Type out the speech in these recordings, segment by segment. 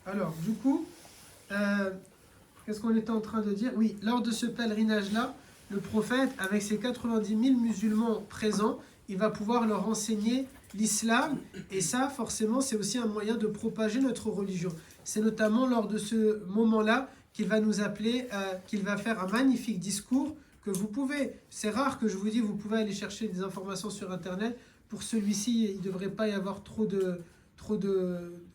Alors, du coup, qu'est-ce qu'on était en train de dire? Oui, lors de ce pèlerinage-là, le prophète, avec ses 90 000 musulmans présents, il va pouvoir leur enseigner l'islam. Et ça, forcément, c'est aussi un moyen de propager notre religion. C'est notamment lors de ce moment-là qu'il va nous appeler, qu'il va faire un magnifique discours que vous pouvez. C'est rare que je vous dis, vous pouvez aller chercher des informations sur Internet. Pour celui-ci, il ne devrait pas y avoir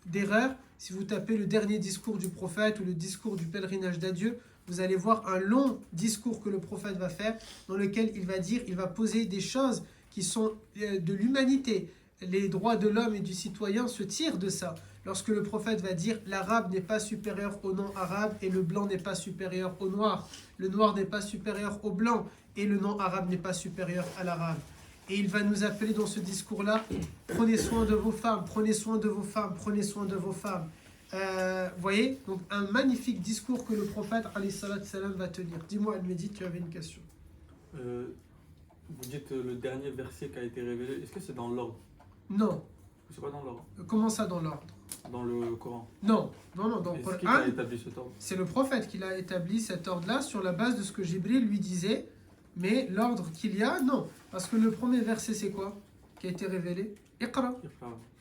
d'erreurs. Si vous tapez le dernier discours du prophète ou le discours du pèlerinage d'adieu, vous allez voir un long discours que le prophète va faire, dans lequel il va poser des choses qui sont de l'humanité. Les droits de l'homme et du citoyen se tirent de ça. Lorsque le prophète va dire l'arabe n'est pas supérieur au non-arabe et le blanc n'est pas supérieur au noir, le noir n'est pas supérieur au blanc et le non-arabe n'est pas supérieur à l'arabe. Et il va nous appeler dans ce discours-là, prenez soin de vos femmes, prenez soin de vos femmes, prenez soin de vos femmes. Voyez, donc un magnifique discours que le prophète alayhi salat salam va tenir. Dis-moi, Al-Mehdi, tu avais une question. Vous dites le dernier verset qui a été révélé, est-ce que c'est dans l'ordre? Non. C'est pas dans l'ordre? Comment ça dans l'ordre? Dans le Coran? Non, dans le Est-ce qui Coran, a établi cet ordre? c'est le prophète qui a établi cet ordre-là sur la base de ce que Jibril lui disait, mais l'ordre qu'il y a, non. Parce que le premier verset, c'est quoi qui a été révélé? Iqra.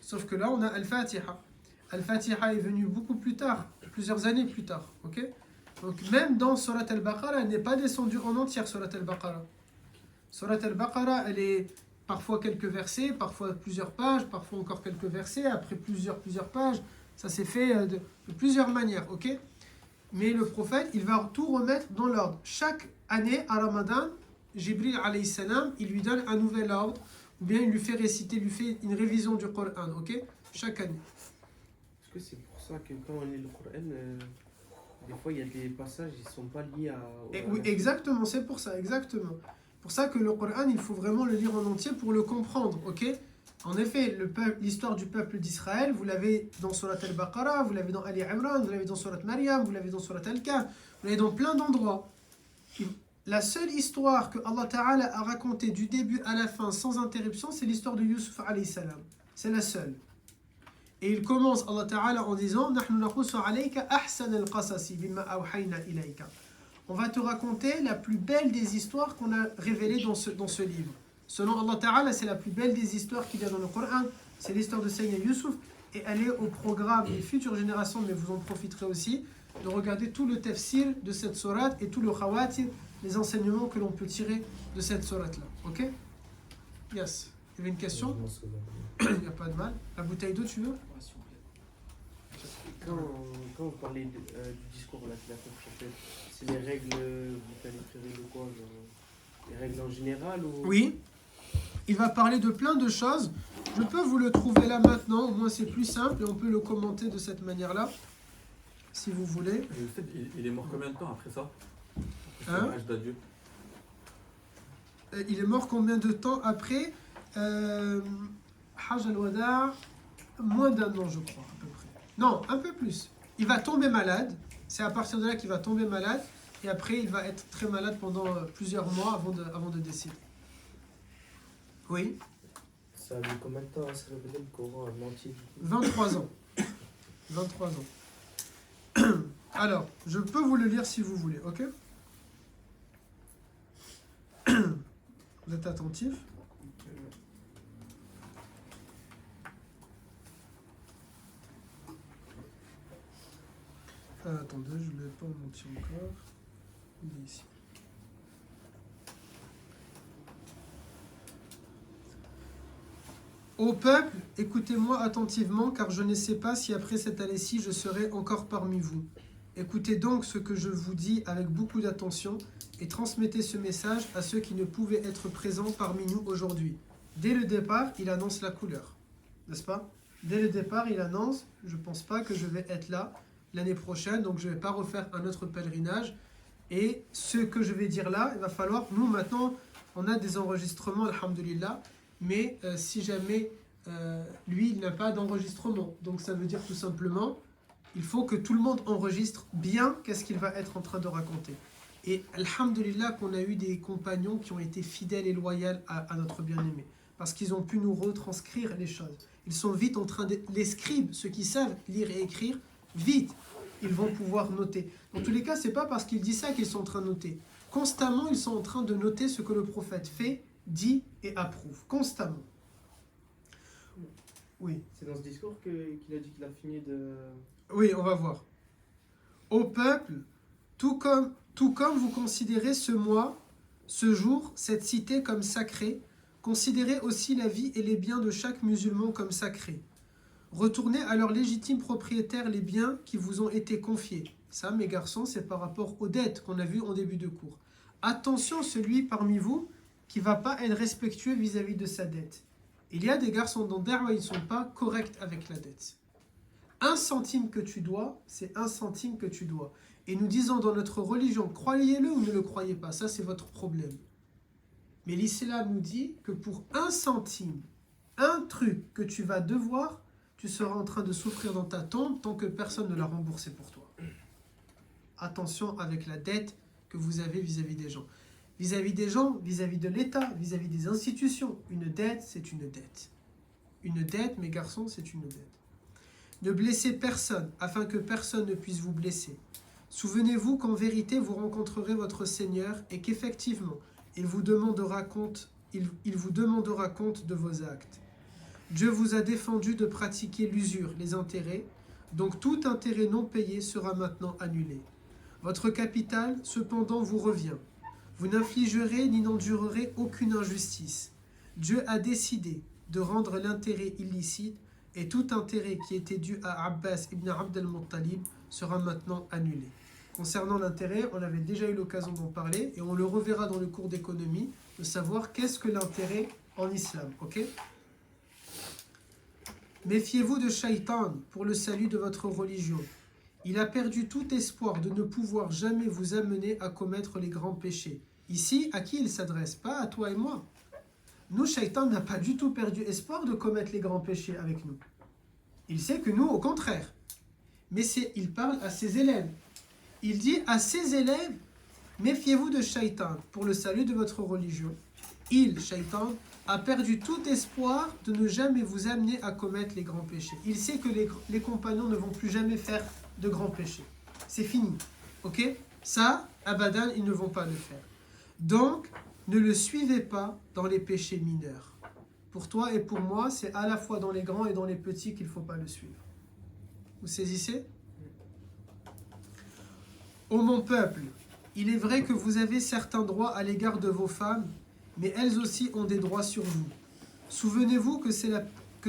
Sauf que là, on a Al-Fatiha. Al-Fatiha est venu beaucoup plus tard, plusieurs années plus tard. Ok. Donc même dans Surat Al-Baqarah, elle n'est pas descendue en entière, Surat Al-Baqarah. Surat Al-Baqarah, elle est parfois quelques versets, parfois plusieurs pages, parfois encore quelques versets, après plusieurs pages. Ça s'est fait de plusieurs manières, ok? Mais le prophète, il va tout remettre dans l'ordre. Chaque année, à Ramadan, Jibril alayhi salam, il lui donne un nouvel ordre, ou bien il lui fait réciter, il lui fait une révision du Coran, ok? Chaque année. Est-ce que c'est pour ça que quand on lit le Coran, des fois il y a des passages qui ne sont pas liés à... Oui, exactement, c'est pour ça, exactement. Pour ça que le Coran, il faut vraiment le lire en entier pour le comprendre, ok? En effet, l'histoire du peuple d'Israël, vous l'avez dans Surat Al-Baqarah, vous l'avez dans Ali Imran, vous l'avez dans Surat Maryam, vous l'avez dans Surat Al-Kahf, vous l'avez dans plein d'endroits. La seule histoire que Allah Ta'ala a racontée du début à la fin sans interruption, c'est l'histoire de Yusuf alayhi salam. C'est la seule. Et il commence, Allah Ta'ala, en disant Nahnu naqussu alayka ahsan al-qasasi bima awhayna ilayka. On va te raconter la plus belle des histoires qu'on a révélées dans ce livre. Selon Allah Ta'ala, c'est la plus belle des histoires qu'il y a dans le Coran. C'est l'histoire de Sayyidina Yusuf. Et elle est au programme des futures générations, mais vous en profiterez aussi, de regarder tout le tafsir de cette sourate et tout le khawatir, les enseignements que l'on peut tirer de cette sourate-là. Ok? Yes. Il y avait une question? Il n'y a pas de mal. La bouteille d'eau, tu veux? Quand vous parlez du discours là, qu'il a fait le prophète, c'est les règles, vous allez écrire de quoi, genre, les règles en général ou... Oui. Il va parler de plein de choses. Je peux vous le trouver là maintenant, au moins c'est plus simple et on peut le commenter de cette manière-là, si vous voulez. Et le fait, il est mort combien de temps après ça? Hein? L'âge d'adieu. Il est mort combien de temps après Hajj al-Wada, moins d'un an je crois, à peu près. Non, un peu plus. Il va tomber malade. C'est à partir de là qu'il va tomber malade. Et après, il va être très malade pendant plusieurs mois avant de décéder. Oui. Ça a mis combien de temps à se révéler le Coran en entier? 23 ans. 23 ans. Alors, je peux vous le lire si vous voulez, ok? Vous êtes attentif? Attendez, je ne l'ai pas en entier encore. Il est ici. Ô peuple, écoutez-moi attentivement, car je ne sais pas si après cette année-ci je serai encore parmi vous. Écoutez donc ce que je vous dis avec beaucoup d'attention et transmettez ce message à ceux qui ne pouvaient être présents parmi nous aujourd'hui. Dès le départ, il annonce la couleur, n'est-ce pas? Dès le départ, il annonce, je ne pense pas que je vais être là l'année prochaine, donc je ne vais pas refaire un autre pèlerinage. Et ce que je vais dire là, il va falloir, nous maintenant, on a des enregistrements, alhamdoulilah, mais si jamais lui, il n'a pas d'enregistrement, donc ça veut dire tout simplement, il faut que tout le monde enregistre bien qu'est-ce qu'il va être en train de raconter. Et alhamdoulilah qu'on a eu des compagnons qui ont été fidèles et loyaux à notre bien-aimé, parce qu'ils ont pu nous retranscrire les choses. Ils sont vite en train de... Les scribes, ceux qui savent lire et écrire, vite, ils vont pouvoir noter. Dans tous les cas, c'est pas parce qu'il dit ça qu'ils sont en train de noter. Constamment, ils sont en train de noter ce que le prophète fait, dit et approuve. Constamment. Oui. C'est dans ce discours qu'il a dit qu'il a fini de... Oui, on va voir. Au peuple, tout comme vous considérez ce mois, ce jour, cette cité comme sacrée, considérez aussi la vie et les biens de chaque musulman comme sacrés. Retournez à leurs légitimes propriétaires les biens qui vous ont été confiés. Ça, mes garçons, c'est par rapport aux dettes qu'on a vues en début de cours. Attention, celui parmi vous qui ne va pas être respectueux vis-à-vis de sa dette. Il y a des garçons dans Darwa, ils ne sont pas corrects avec la dette. 1 centime que tu dois, c'est 1 centime que tu dois. Et nous disons dans notre religion, croyez-le ou ne le croyez pas, ça c'est votre problème. Mais l'islam nous dit que pour 1 centime, un truc que tu vas devoir, tu seras en train de souffrir dans ta tombe tant que personne ne l'a remboursé pour toi. Attention avec la dette que vous avez vis-à-vis des gens. Vis-à-vis des gens, vis-à-vis de l'État, vis-à-vis des institutions. Une dette, c'est une dette. Une dette, mes garçons, c'est une dette. Ne blessez personne, afin que personne ne puisse vous blesser. Souvenez-vous qu'en vérité, vous rencontrerez votre Seigneur et qu'effectivement, il vous demandera compte de vos actes. Dieu vous a défendu de pratiquer l'usure, les intérêts, donc tout intérêt non payé sera maintenant annulé. Votre capital, cependant, vous revient. Vous n'infligerez ni n'endurerez aucune injustice. Dieu a décidé de rendre l'intérêt illicite et tout intérêt qui était dû à Abbas ibn Abd al-Muttalib sera maintenant annulé. Concernant l'intérêt, on avait déjà eu l'occasion d'en parler et on le reverra dans le cours d'économie, de savoir qu'est-ce que l'intérêt en islam. Ok ? Méfiez-vous de Shaitan pour le salut de votre religion. Il a perdu tout espoir de ne pouvoir jamais vous amener à commettre les grands péchés. Ici, à qui il s'adresse? Pas à toi et moi. Nous, Shaitan n'a pas du tout perdu espoir de commettre les grands péchés avec nous. Il sait que nous, au contraire. Mais il parle à ses élèves. Il dit à ses élèves, méfiez-vous de Shaitan pour le salut de votre religion. Il, Shaitan, a perdu tout espoir de ne jamais vous amener à commettre les grands péchés. Il sait que les compagnons ne vont plus jamais faire de grands péchés. C'est fini. Ok? Ça, abadan, ils ne vont pas le faire. Donc, ne le suivez pas dans les péchés mineurs. Pour toi et pour moi, c'est à la fois dans les grands et dans les petits qu'il ne faut pas le suivre. Vous saisissez? Ô mon peuple, il est vrai que vous avez certains droits à l'égard de vos femmes, mais elles aussi ont des droits sur vous. Souvenez-vous que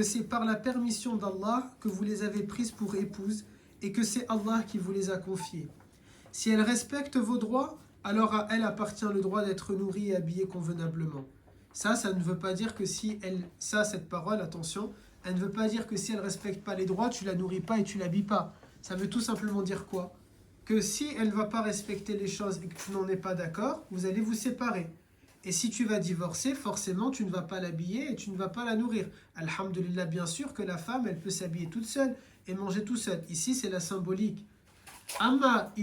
c'est par la permission d'Allah que vous les avez prises pour épouses et que c'est Allah qui vous les a confiées. Si elles respectent vos droits, alors à elles appartient le droit d'être nourries et habillées convenablement. Ça ne veut pas dire que cette parole, attention, elle ne veut pas dire que si elle ne respecte pas les droits, tu la nourris pas et tu l'habilles pas. Ça veut tout simplement dire quoi? Que si elle ne va pas respecter les choses et que tu n'en es pas d'accord, vous allez vous séparer. Et si tu vas divorcer, forcément, tu ne vas pas l'habiller et tu ne vas pas la nourrir. Alhamdulillah, bien sûr que la femme, elle peut s'habiller toute seule et manger tout seul. Ici, c'est la symbolique. Amma,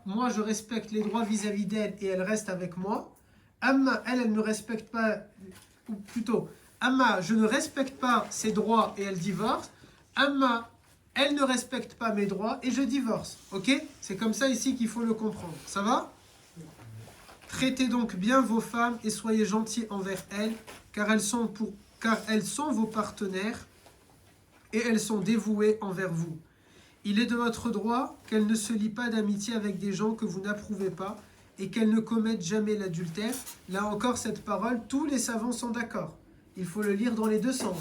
moi, je respecte les droits vis-à-vis d'elle et elle reste avec moi. Amma, elle ne respecte pas, ou plutôt, Amma, je ne respecte pas ses droits et elle divorce. Amma, elle ne respecte pas mes droits et je divorce. Ok? C'est comme ça ici qu'il faut le comprendre. Ça va? Traitez donc bien vos femmes et soyez gentils envers elles, car elles sont vos partenaires et elles sont dévouées envers vous. Il est de votre droit qu'elles ne se lient pas d'amitié avec des gens que vous n'approuvez pas et qu'elles ne commettent jamais l'adultère. Là encore, cette parole, tous les savants sont d'accord. Il faut le lire dans les deux sens.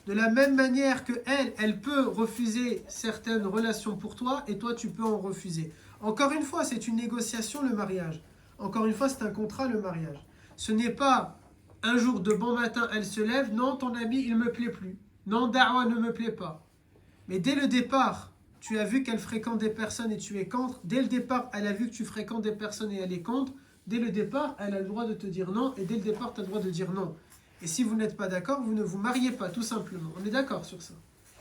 De la même manière que elle peut refuser certaines relations pour toi et toi, tu peux en refuser. Encore une fois, c'est une négociation, le mariage. Encore une fois, c'est un contrat, le mariage. Ce n'est pas un jour de bon matin, elle se lève. Non, ton ami, il ne me plaît plus. Non, Darwa ne me plaît pas. Mais dès le départ, tu as vu qu'elle fréquente des personnes et tu es contre. Dès le départ, elle a vu que tu fréquentes des personnes et elle est contre. Dès le départ, elle a le droit de te dire non. Et dès le départ, tu as le droit de dire non. Et si vous n'êtes pas d'accord, vous ne vous mariez pas, tout simplement. On est d'accord sur ça,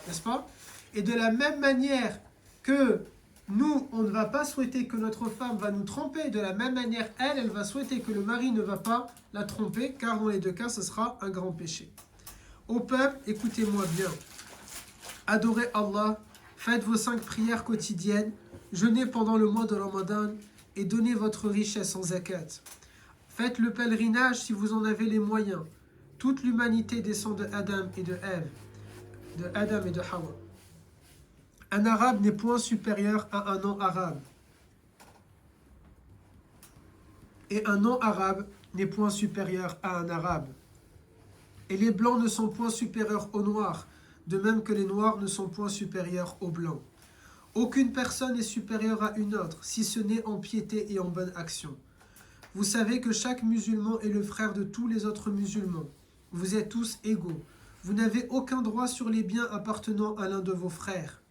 n'est-ce pas? Et de la même manière que nous, on ne va pas souhaiter que notre femme va nous tromper, de la même manière, elle va souhaiter que le mari ne va pas la tromper, car dans les deux cas, ce sera un grand péché. Ô peuple, écoutez-moi bien. Adorez Allah, Faites vos 5 prières quotidiennes, jeûnez pendant le mois de Ramadan et donnez votre richesse en zakat. Faites le pèlerinage si vous en avez les moyens. Toute l'humanité descend de Adam et de Ève, de Adam et de Hawa. Un arabe n'est point supérieur à un non-arabe. Et un non-arabe n'est point supérieur à un arabe. Et les blancs ne sont point supérieurs aux noirs, de même que les noirs ne sont point supérieurs aux blancs. Aucune personne n'est supérieure à une autre, si ce n'est en piété et en bonne action. Vous savez que chaque musulman est le frère de tous les autres musulmans. Vous êtes tous égaux. Vous n'avez aucun droit sur les biens appartenant à l'un de vos frères.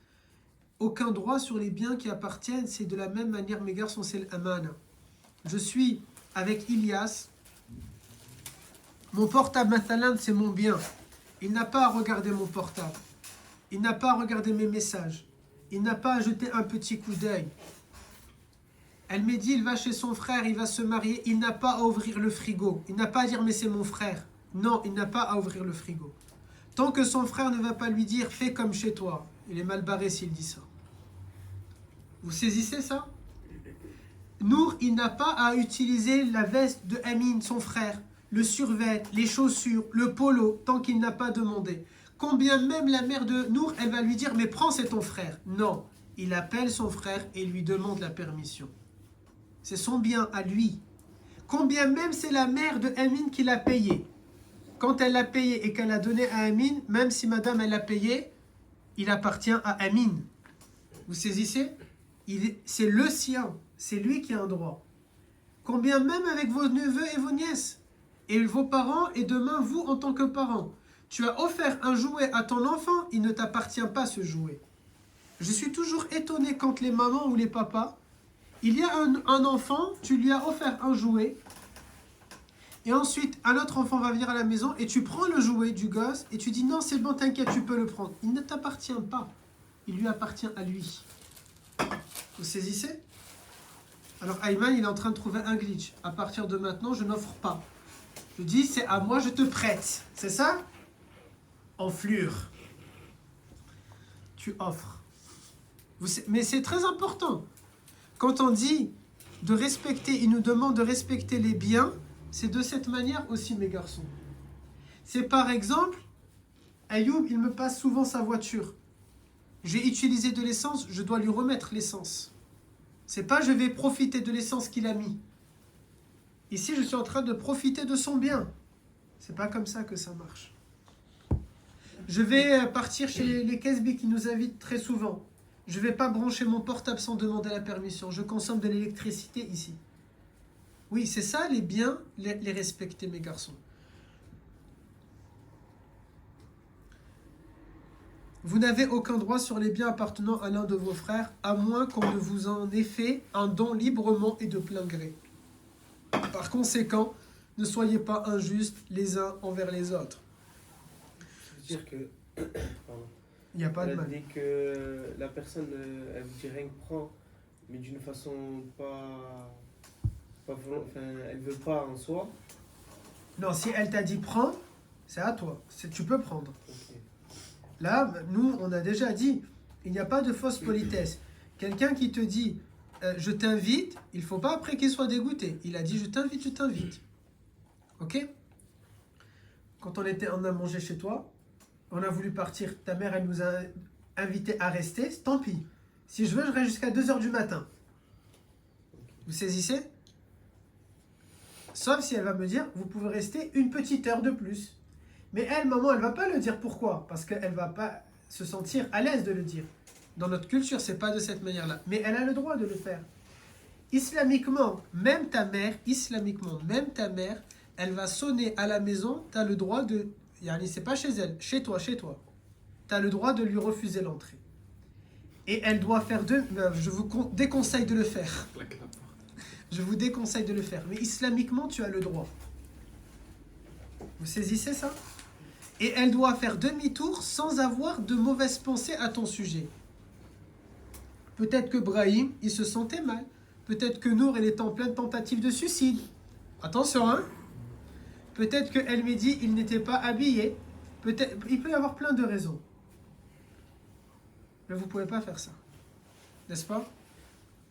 Aucun droit sur les biens qui appartiennent, c'est de la même manière, mes garçons, c'est l'amana. Je suis avec Ilyas. Mon portable, mathalan, c'est mon bien. Il n'a pas à regarder mon portable. Il n'a pas à regarder mes messages. Il n'a pas à jeter un petit coup d'œil. Elle m'a dit, il va chez son frère, il va se marier. Il n'a pas à ouvrir le frigo. Il n'a pas à dire, mais c'est mon frère. Non, il n'a pas à ouvrir le frigo. Tant que son frère ne va pas lui dire, fais comme chez toi. Il est mal barré s'il dit ça. Vous saisissez ça? Nour, il n'a pas à utiliser la veste de Amin, son frère, le survêt, les chaussures, le polo, tant qu'il n'a pas demandé. Combien même la mère de Nour, elle va lui dire, mais prends, c'est ton frère. Non, il appelle son frère et lui demande la permission. C'est son bien à lui. Combien même c'est la mère de Amin qui l'a payé. Quand elle l'a payé et qu'elle a donné à Amin, même si madame elle l'a payé, il appartient à Amin. Vous saisissez? C'est le sien. C'est lui qui a un droit. Combien même avec vos neveux et vos nièces, et vos parents, et demain vous en tant que parents. Tu as offert un jouet à ton enfant, il ne t'appartient pas ce jouet. Je suis toujours étonné quand les mamans ou les papas, il y a un enfant, tu lui as offert un jouet, et ensuite un autre enfant va venir à la maison, et tu prends le jouet du gosse, et tu dis non c'est bon, t'inquiète, tu peux le prendre. Il ne t'appartient pas, il lui appartient à lui. Vous saisissez? Alors Ayman, il est en train de trouver un glitch. À partir de maintenant, je n'offre pas. Je dis, c'est à moi, je te prête. C'est ça? Enflure. Tu offres. Mais c'est très important. Quand on dit de respecter, il nous demande de respecter les biens, c'est de cette manière aussi, mes garçons. C'est par exemple, Ayoub, il me passe souvent sa voiture. J'ai utilisé de l'essence, je dois lui remettre l'essence. C'est pas je vais profiter de l'essence qu'il a mis. Ici, je suis en train de profiter de son bien. C'est pas comme ça que ça marche. Je vais partir chez les Kesbi qui nous invitent très souvent. Je vais pas brancher mon portable sans demander la permission. Je consomme de l'électricité ici. Oui, c'est ça les biens, les respecter, mes garçons. Vous n'avez aucun droit sur les biens appartenant à l'un de vos frères, à moins qu'on ne vous en ait fait un don librement et de plein gré. Par conséquent, ne soyez pas injustes les uns envers les autres. C'est-à-dire que... Pardon. Il n'y a pas de mal. Elle dit que la personne, elle vous dit rien que prend, mais d'une façon elle veut pas en soi. Non, si elle t'a dit prends, c'est à toi. Tu peux prendre. Okay. Là, nous, on a déjà dit, il n'y a pas de fausse politesse. Quelqu'un qui te dit, je t'invite, il ne faut pas après qu'il soit dégoûté. Il a dit, je t'invite, je t'invite. Ok? Quand on a mangé chez toi, on a voulu partir, ta mère, elle nous a invités à rester, tant pis. Si je veux, je reste jusqu'à 2h du matin. Vous saisissez? Sauf si elle va me dire, vous pouvez rester une petite heure de plus. Mais elle, maman, elle ne va pas le dire. Pourquoi? Parce qu'elle ne va pas se sentir à l'aise de le dire. Dans notre culture, ce n'est pas de cette manière-là. Mais elle a le droit de le faire. Islamiquement, même ta mère, elle va sonner à la maison, tu as le droit de... C'est pas chez elle, chez toi. Tu as le droit de lui refuser l'entrée. Et elle doit faire je vous déconseille de le faire. Je vous déconseille de le faire. Mais islamiquement, tu as le droit. Vous saisissez ça? Et elle doit faire demi-tour sans avoir de mauvaises pensées à ton sujet. Peut-être que Brahim, il se sentait mal. Peut-être que Nour, elle est en pleine tentative de suicide. Attention, hein? Peut-être que El Mehdi, il n'était pas habillé. Il peut y avoir plein de raisons. Mais vous pouvez pas faire ça. N'est-ce pas?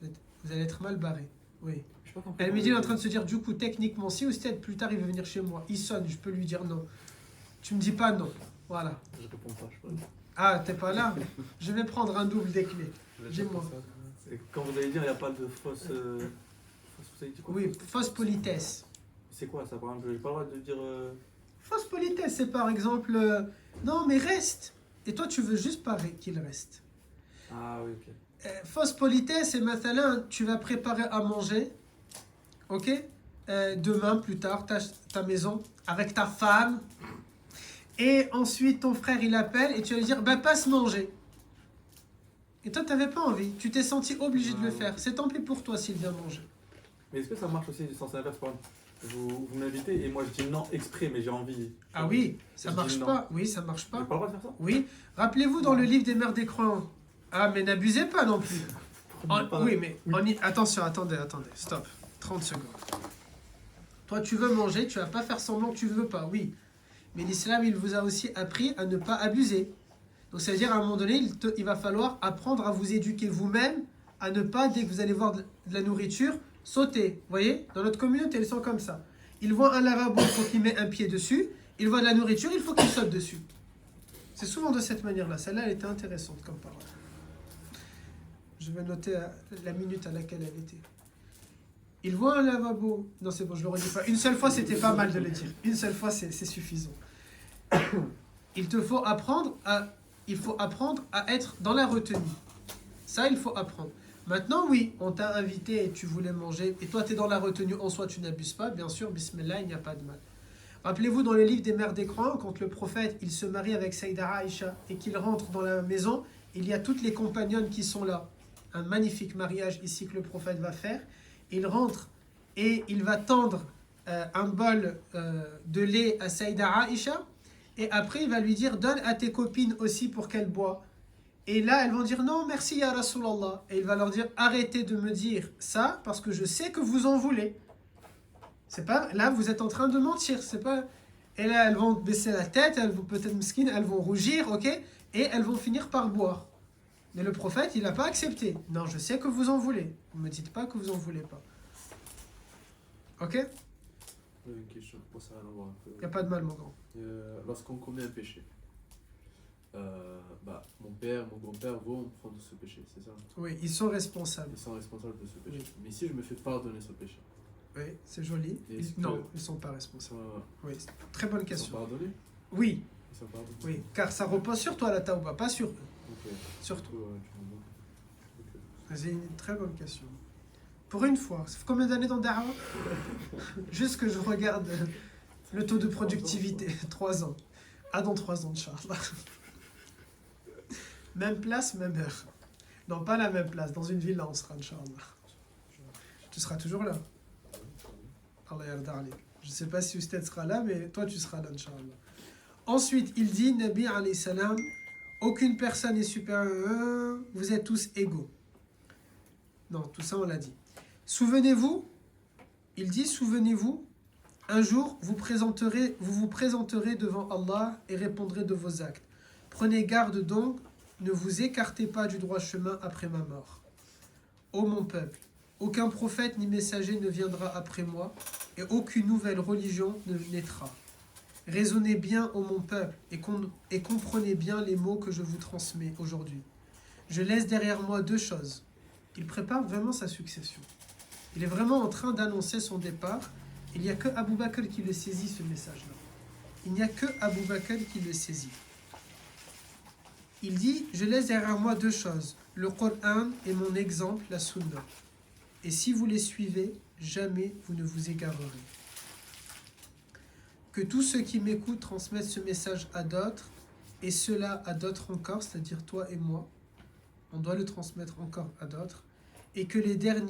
Vous allez être mal barré. Oui. J'ai pas compris. Elle me dit, il est en train de se dire, du coup, techniquement, si Oustad, plus tard, il veut venir chez moi, il sonne, je peux lui dire non. Tu me dis pas non. Voilà. Je réponds pas, je sais pas. Ah, t'es pas là? Je vais prendre un double des clés. Dis-moi. Et quand vous allez dire, il n'y a pas de fausse. Vous avez dit quoi? Oui, fausse politesse. C'est quoi ça, par exemple? J'ai pas le droit de dire. Fausse politesse, c'est par exemple, non, mais reste. Et toi, tu veux juste pas qu'il reste. Ah oui, ok. Fausse politesse, c'est maintenant, tu vas préparer à manger, ok? Demain, plus tard, ta maison, avec ta femme. Et ensuite, ton frère, il appelle et tu vas lui dire, bah, passe manger. Et toi, tu n'avais pas envie. Tu t'es senti obligé de le faire. C'est tant pis pour toi s'il vient manger. Mais est-ce que ça marche aussi du sens inverse, par exemple? Vous m'invitez et moi je dis non exprès, mais j'ai envie. Ah oui, ça Je marche dis non. pas. Oui, ça marche J'ai pas. pas le droit de faire ça? Oui. Rappelez-vous dans le livre des mères des croyants. Ah, mais n'abusez pas non plus. Oui, mais attention, attendez, stop. 30 secondes. Toi, tu veux manger, tu vas pas faire semblant que tu veux pas, oui. Mais l'islam, il vous a aussi appris à ne pas abuser. Donc, ça veut dire, à un moment donné, il va falloir apprendre à vous éduquer vous-même, à ne pas, dès que vous allez voir de la nourriture, sauter. Vous voyez? Dans notre communauté, ils sont comme ça. Ils voient un lavabo, il faut qu'il mette un pied dessus. Ils voient de la nourriture, il faut qu'il saute dessus. C'est souvent de cette manière-là. Celle-là, elle était intéressante comme parole. Je vais noter la minute à laquelle elle était. Il voit un lavabo. Non, c'est bon, je le redis pas. Une seule fois, c'était pas mal de le dire. Une seule fois, c'est suffisant. Il faut apprendre à être dans la retenue. Ça, il faut apprendre. Maintenant, oui, on t'a invité et tu voulais manger. Et toi, tu es dans la retenue en soi, tu n'abuses pas. Bien sûr, bismillah, il n'y a pas de mal. Rappelez-vous, dans le livre des mères des croyants, quand le prophète, il se marie avec Saïda Aïcha et qu'il rentre dans la maison, il y a toutes les compagnonnes qui sont là. Un magnifique mariage ici que le prophète va faire. Il rentre et il va tendre un bol de lait à Saïda Aïcha. Et après, il va lui dire, donne à tes copines aussi pour qu'elles boivent. Et là, elles vont dire, non, merci, ya Rasulallah. Et il va leur dire, arrêtez de me dire ça, parce que je sais que vous en voulez. C'est pas, là, vous êtes en train de mentir. C'est pas... Et là, elles vont baisser la tête, elles vont peut-être mesquines, elles vont rougir, ok? Et elles vont finir par boire. Mais le prophète, il n'a pas accepté. Non, je sais que vous en voulez. Ne me dites pas que vous en voulez pas. Ok? Une question, pour ça, rien à voir un peu. Il n'y a pas de mal, mon grand. Lorsqu'on commet un péché, mon père, mon grand-père vont prendre ce péché, c'est ça? Oui, ils sont responsables. Ils sont responsables de ce péché. Oui. Mais si je me fais pardonner ce péché, Oui, c'est joli. Non, ils ne sont pas responsables. Oui, très bonne ils sont question. pardonnés? Oui, Ils sont pardonnés? oui, car ça repose sur toi la taouba, pas sur eux. Ok. Surtout. Ok. C'est une très bonne question. Pour une fois, ça fait combien d'années dans Da'wa? Juste que je regarde le taux de productivité. 3 ans. Ah, dans 3 ans, Inch'Allah. Même place, même heure. Non, pas la même place. Dans une villa, on sera, Inch'Allah. Tu seras toujours là. Allah yarda alik. Je ne sais pas si Oustad sera là, mais toi, tu seras là, Inch'Allah. Ensuite, il dit, Nabi alayhi salam, aucune personne n'est supérieure, vous êtes tous égaux. Non, tout ça, on l'a dit. Souvenez-vous, il dit, souvenez-vous, un jour, vous vous présenterez devant Allah et répondrez de vos actes. Prenez garde donc, ne vous écartez pas du droit chemin après ma mort. Ô mon peuple, aucun prophète ni messager ne viendra après moi, et aucune nouvelle religion ne naîtra. Raisonnez bien, ô mon peuple, et comprenez bien les mots que je vous transmets aujourd'hui. Je laisse derrière moi 2 choses. Il prépare vraiment sa succession. Il est vraiment en train d'annoncer son départ. Il n'y a que Abu Bakr qui le saisit, ce message-là. Il n'y a que Abu Bakr qui le saisit. Il dit, je laisse derrière moi 2 choses, le Coran et mon exemple, la Sunna. Et si vous les suivez, jamais vous ne vous égarerez. Que tous ceux qui m'écoutent transmettent ce message à d'autres, et cela à d'autres encore, c'est-à-dire toi et moi. On doit le transmettre encore à d'autres. Et que les derniers